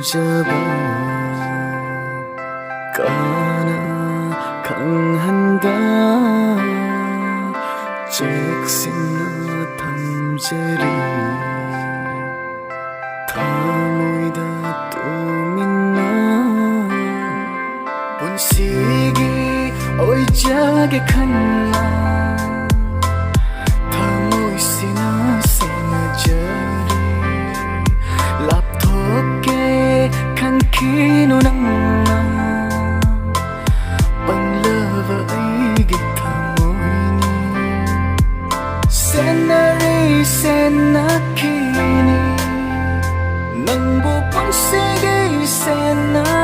잡아 까나 강한다 직신나 탐제리 타모이다 또민나 본식이 오이자게 칸나 타모이시나 세나자리 랍톱게 칸키노 낭나 Panglava ay gitamoyni Senari senakini Nang bupunsigi senakini